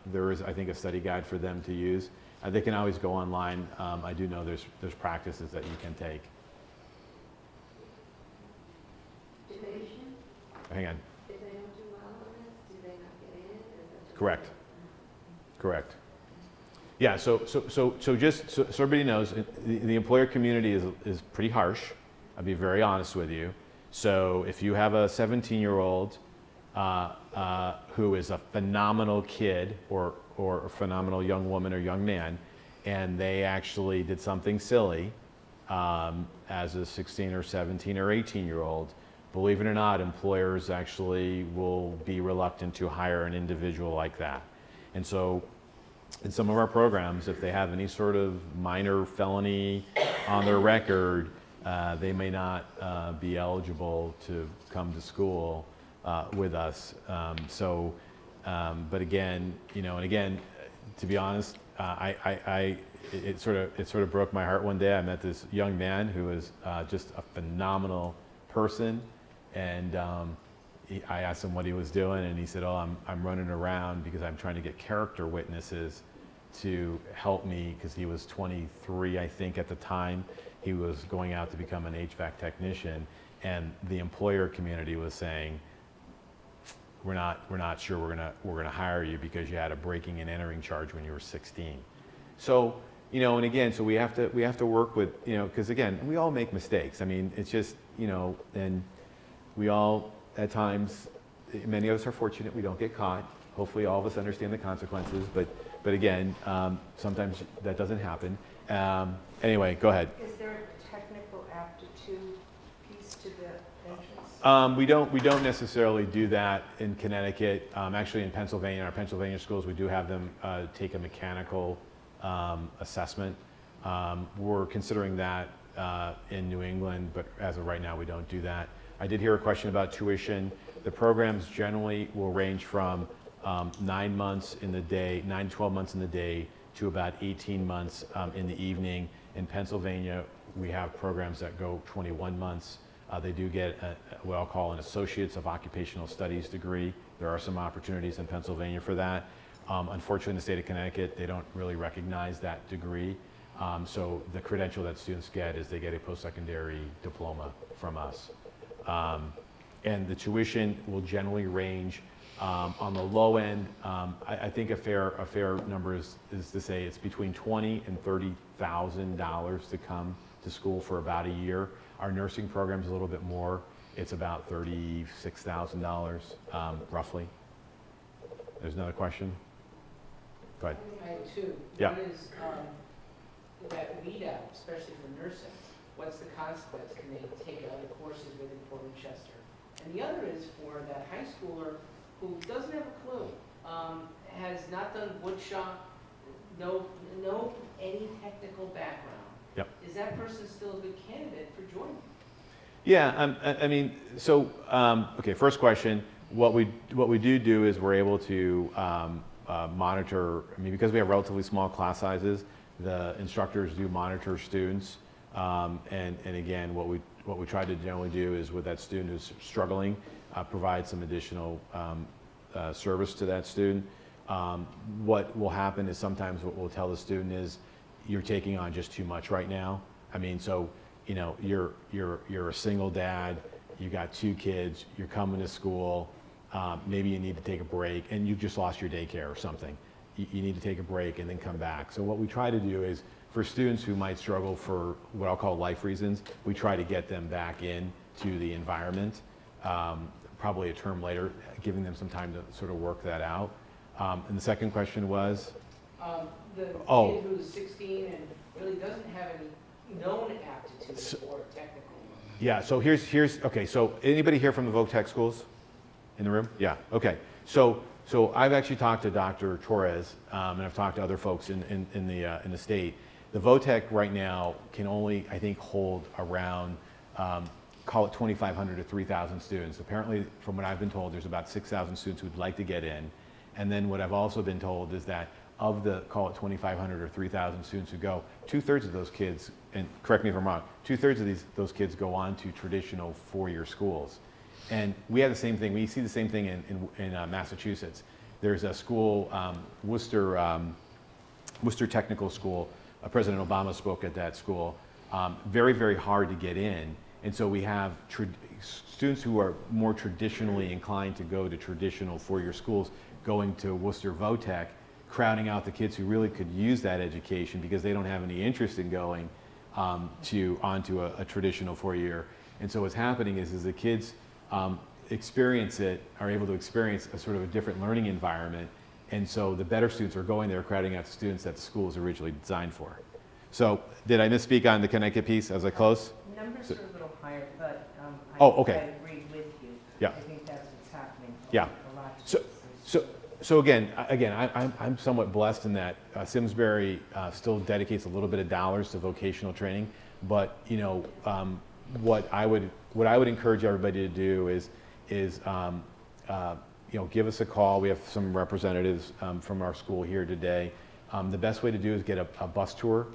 there is, I think, a study guide for them to use. They can always go online. I do know there's practices that you can take. Hang on. If they don't do well on it, do they not get in? Correct. Correct. Yeah. So just so everybody knows, the employer community is pretty harsh. I'll be very honest with you. So if you have a 17-year-old who is a phenomenal kid or a phenomenal young woman or young man, and they actually did something silly as a 16 or 17 or 18-year-old, believe it or not, employers actually will be reluctant to hire an individual like that. And so in some of our programs, if they have any sort of minor felony on their record, they may not be eligible to come to school with us. But again, and again, to be honest, it sort of broke my heart one day. I met this young man who was just a phenomenal person, and I asked him what he was doing, and he said, "Oh, I'm running around because I'm trying to get character witnesses to help me," because he was 23, I think, at the time. He was going out to become an HVAC technician, and the employer community was saying, we're not sure we're gonna hire you because you had a breaking and entering charge when you were 16. So, and again, so we have to work with, because again, we all make mistakes. I mean, it's just, and we all, at times, many of us are fortunate we don't get caught. Hopefully all of us understand the consequences, but again, sometimes that doesn't happen. Anyway, go ahead. Is there a technical aptitude piece to the entrance? We don't necessarily do that in Connecticut. Actually, in Pennsylvania, in our Pennsylvania schools, we do have them take a mechanical assessment. We're considering that in New England, but as of right now, we don't do that. I did hear a question about tuition. The programs generally will range from 9 months in the day, 9 to 12 months in the day, to about 18 months in the evening. In Pennsylvania, we have programs that go 21 months. They do get what I'll call an Associates of Occupational Studies degree. There are some opportunities in Pennsylvania for that. Unfortunately, in the state of Connecticut, they don't really recognize that degree. So the credential that students get is they get a post-secondary diploma from us. And the tuition will generally range on the low end. I think a fair number is to say it's between $20,000 and $30,000 to come to school for about a year. Our nursing program is a little bit more. It's about $36,000 roughly. There's another question? Go ahead. I have two. Yeah. One is that weed out, especially for nursing. What's the consequence? Can they take other courses within Port Winchester? And the other is for that high schooler who doesn't have a clue, has not done wood shop, no any technical background. Yep. Is that person still a good candidate for joining? Yeah, I mean, so okay. First question: what we do is we're able to monitor. I mean, because we have relatively small class sizes, the instructors do monitor students. And again, what we try to generally do is with that student who's struggling, provide some additional service to that student. What will happen is sometimes what we'll tell the student is, you're taking on just too much right now. I mean, so you're a single dad, you got 2 kids, you're coming to school, maybe you need to take a break, and you just lost your daycare or something. You need to take a break and then come back. So what we try to do is, for students who might struggle for what I'll call life reasons, we try to get them back in to the environment, probably a term later, giving them some time to sort of work that out. And the second question was? The kid who's 16 and really doesn't have any known aptitude for technical. Yeah, so here's okay, so anybody here from the VOTech schools in the room? Yeah, okay. So I've actually talked to Dr. Torres, and I've talked to other folks in the state. The VOTech right now can only, I think, hold around, call it 2,500 to 3,000 students. Apparently, from what I've been told, there's about 6,000 students who'd like to get in. And then what I've also been told is that of the, call it 2,500 or 3,000 students who go, 2/3 of those kids, and correct me if I'm wrong, 2/3 of those kids go on to traditional 4-year schools. And we have the same thing. We see the same thing in Massachusetts. There's a school, Worcester Technical School. President Obama spoke at that school. Very, very hard to get in. And so we have students who are more traditionally inclined to go to traditional 4-year schools going to Worcester VOTech, crowding out the kids who really could use that education because they don't have any interest in going onto a traditional 4-year. And so what's happening is the kids are able to experience a sort of a different learning environment. And so the better students are going there, crowding out the students that the school is originally designed for. So did I misspeak on the Connecticut piece? Was I close? Numbers are a little higher, but okay. I agree with you. Yeah. I think that's what's happening. Yeah. A lot of places. So again, I'm somewhat blessed in that Simsbury still dedicates a little bit of dollars to vocational training, you know, what I would encourage everybody to do is you know, give us a call. We have some representatives from our school here today. The best way to do is get a bus tour,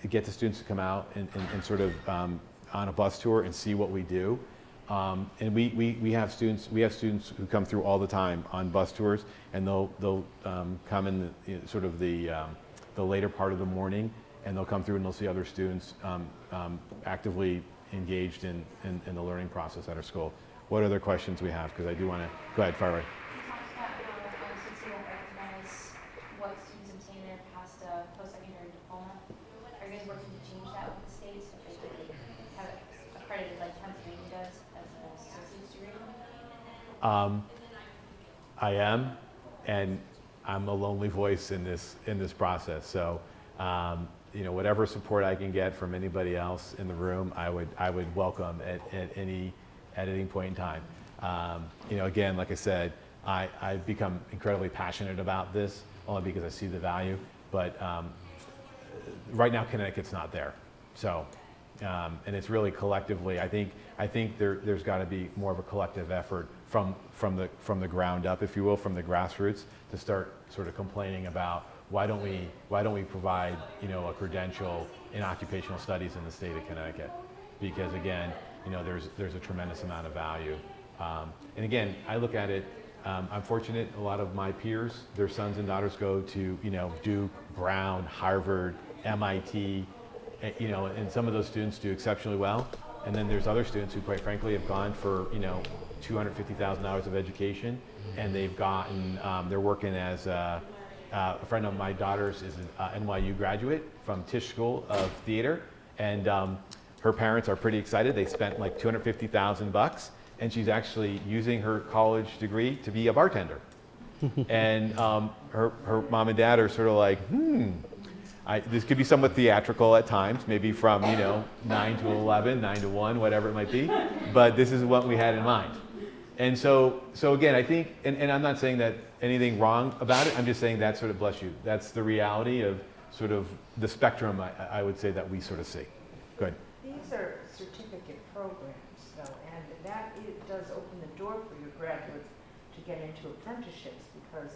get the students to come out and sort of on a bus tour and see what we do. And we have students who come through all the time on bus tours, and they'll come in sort of the later part of the morning, and they'll come through and they'll see other students actively engaged in the learning process at our school. What other questions we have? Because I do want to go ahead, fire away. You talked about how since you don't recognize what students obtain there past a post-secondary diploma, are you guys working to change that with the state so they can have it accredited like Pennsylvania does as an associate's degree? I am, and I'm a lonely voice in this process. So, you know, whatever support I can get from anybody else in the room, I would welcome at any point in time. You know, again, like I said, I've become incredibly passionate about this only because I see the value. But right now, Connecticut's not there. So, and it's really collectively. I think there's got to be more of a collective effort from the ground up, if you will, from the grassroots, to start sort of complaining about why don't we provide, you know, a credential in occupational studies in the state of Connecticut? Because again, you know, there's a tremendous amount of value. And again, I look at it, I'm fortunate, a lot of my peers, their sons and daughters go to, you know, Duke, Brown, Harvard, MIT, you know, and some of those students do exceptionally well. And then there's other students who, quite frankly, have gone for, you know, $250,000 of education, and they've gotten, they're working as a friend of my daughter's is an NYU graduate from Tisch School of Theater, and her parents are pretty excited. They spent like $250,000, and she's actually using her college degree to be a bartender. And her mom and dad are sort of like, this could be somewhat theatrical at times, maybe from, you know, 9 to 11, 9 to 1, whatever it might be. But this is what we had in mind. And so again, I think, and I'm not saying that anything wrong about it. I'm just saying that sort of, bless you, that's the reality of sort of the spectrum, I would say, that we sort of see. Good. These are certificate programs, though, and that does open the door for your graduates to get into apprenticeships, because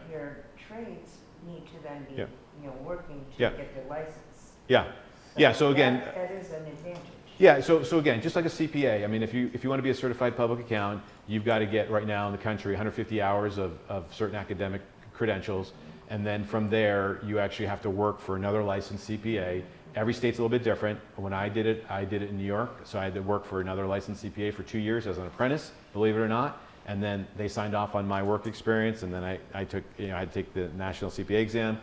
your trades need to then be, you know, working to get their license. Yeah. So again, that is an advantage. Yeah. So again, just like a CPA, I mean, if you want to be a certified public accountant, you've got to get right now in the country 150 hours of certain academic credentials, and then from there you actually have to work for another licensed CPA. Every state's a little bit different. When I did it in New York, so I had to work for another licensed CPA for 2 years as an apprentice, believe it or not. And then they signed off on my work experience, and then I took, you know, I had to take the national CPA exam.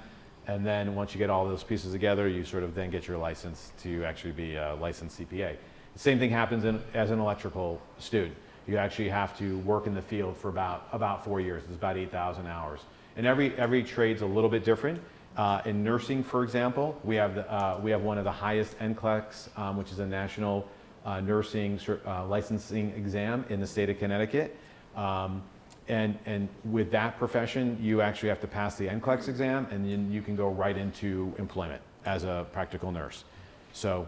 And then once you get all those pieces together, you sort of then get your license to actually be a licensed CPA. The same thing happens as an electrical student. You actually have to work in the field for about 4 years. It's about 8,000 hours. And every trade's a little bit different. In nursing, for example, we have one of the highest NCLEX, which is a national nursing licensing exam in the state of Connecticut. And with that profession, you actually have to pass the NCLEX exam, and then you can go right into employment as a practical nurse. So,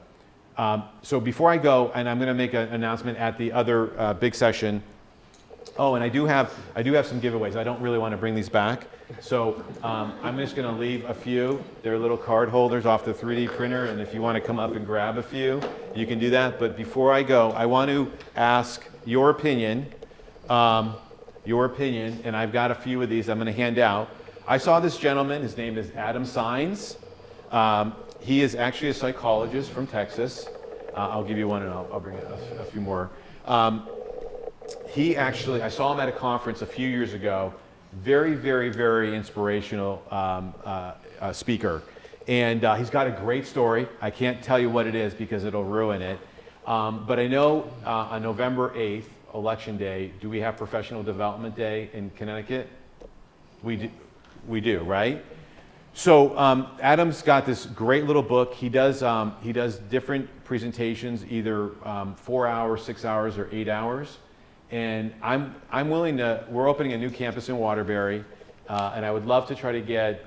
so before I go, and I'm going to make an announcement at the other big session. Oh, and I do have some giveaways. I don't really want to bring these back, so I'm just going to leave a few. They're little card holders off the 3D printer, and if you want to come up and grab a few, you can do that. But before I go, I want to ask your opinion. And I've got a few of these I'm going to hand out. I saw this gentleman. His name is Adam Sines. He is actually a psychologist from Texas. I'll give you one, and I'll bring a few more. I saw him at a conference a few years ago. Very, very, very inspirational speaker. And he's got a great story. I can't tell you what it is because it'll ruin it. But I know on November 8th, Election Day, do we have Professional Development Day in Connecticut? We do, right? So Adam's got this great little book. He does different presentations, either 4 hours, 6 hours, or 8 hours. And I'm willing to. We're opening a new campus in Waterbury, and I would love to try to get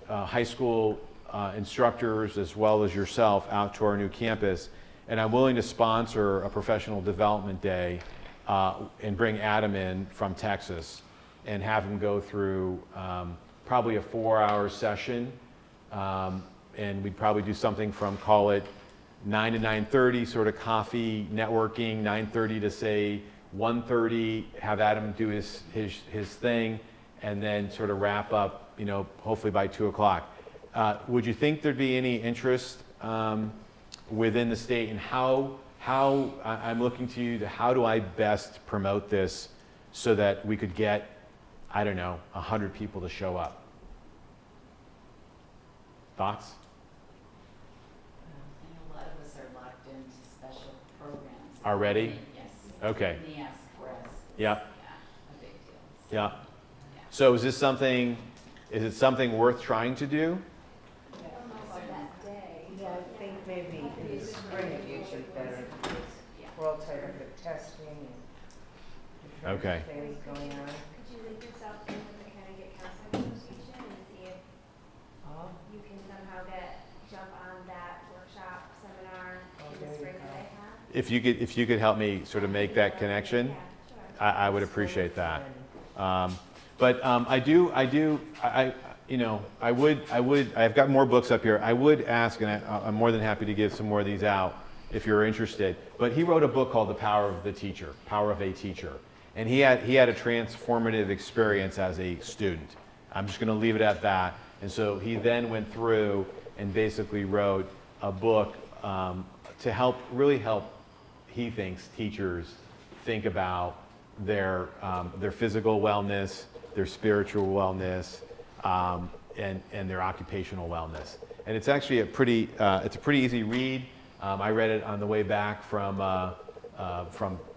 high school instructors as well as yourself out to our new campus, and I'm willing to sponsor a professional development day and bring Adam in from Texas and have him go through probably a 4-hour session, and we'd probably do something from, call it 9 to 9:30, sort of coffee networking, 9:30 to say 1:30, have Adam do his thing, and then sort of wrap up, you know, hopefully by 2 o'clock. Would you think there'd be any interest within the state, and how I'm looking to you to how do I best promote this so that we could get, I don't know, 100 people to show up? Thoughts? A lot of us are locked into special programs. Already? Yes. Okay. In the ask for us. Yeah. A big deal. Yeah. So is it something worth trying to do? Yeah, I think maybe in the spring it would be better, because we're all tied up with testing and Okay. different things going on. Could you link yourself in with the Connecticut Counseling Association and see if you can somehow jump on that workshop seminar in the spring that I have? If you could help me sort of make that connection, Yeah, sure. I would appreciate that. I've got more books up here. I would ask, and I'm more than happy to give some more of these out if you're interested. But he wrote a book called The Power of the Teacher, Power of a Teacher. And he had a transformative experience as a student. I'm just going to leave it at that. And so he then went through and basically wrote a book to really help, he thinks, teachers think about their physical wellness, their spiritual wellness, and their occupational wellness. And it's actually a pretty easy read. I read it on the way back from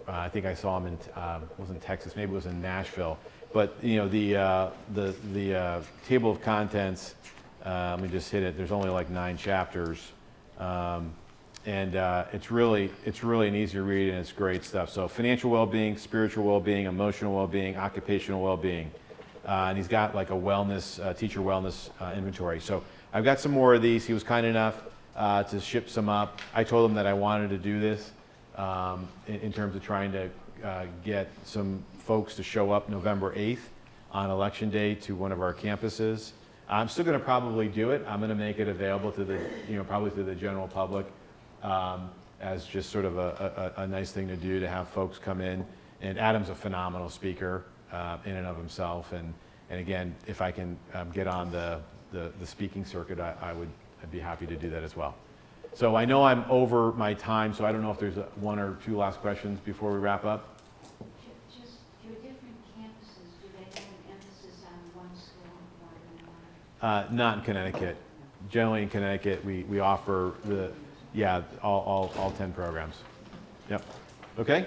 I think I saw him in it was in Texas, maybe it was in Nashville. But you know, the table of contents, let me just hit it. There's only like 9 chapters, and it's really an easy read, and it's great stuff. So financial well-being, spiritual well-being, emotional well-being, occupational well-being, and he's got like a wellness teacher wellness inventory. So I've got some more of these. He was kind enough to ship some up. I told him that I wanted to do this in terms of trying to get some folks to show up November 8th on Election Day to one of our campuses. I'm still going to probably do it. I'm going to make it available to the, probably to the general public as just sort of a nice thing to do, to have folks come in. And Adam's a phenomenal speaker in and of himself. And again, if I can get on the speaking circuit, I'd be happy to do that as well. So I know I'm over my time, so I don't know if there's 1 or 2 last questions before we wrap up. Just your different campuses, do they have an emphasis on one school more than one? Not in Connecticut. Generally in Connecticut, we offer all 10 programs. Yep. Okay?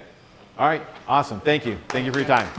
All right. Awesome. Thank you. Thank you for your time.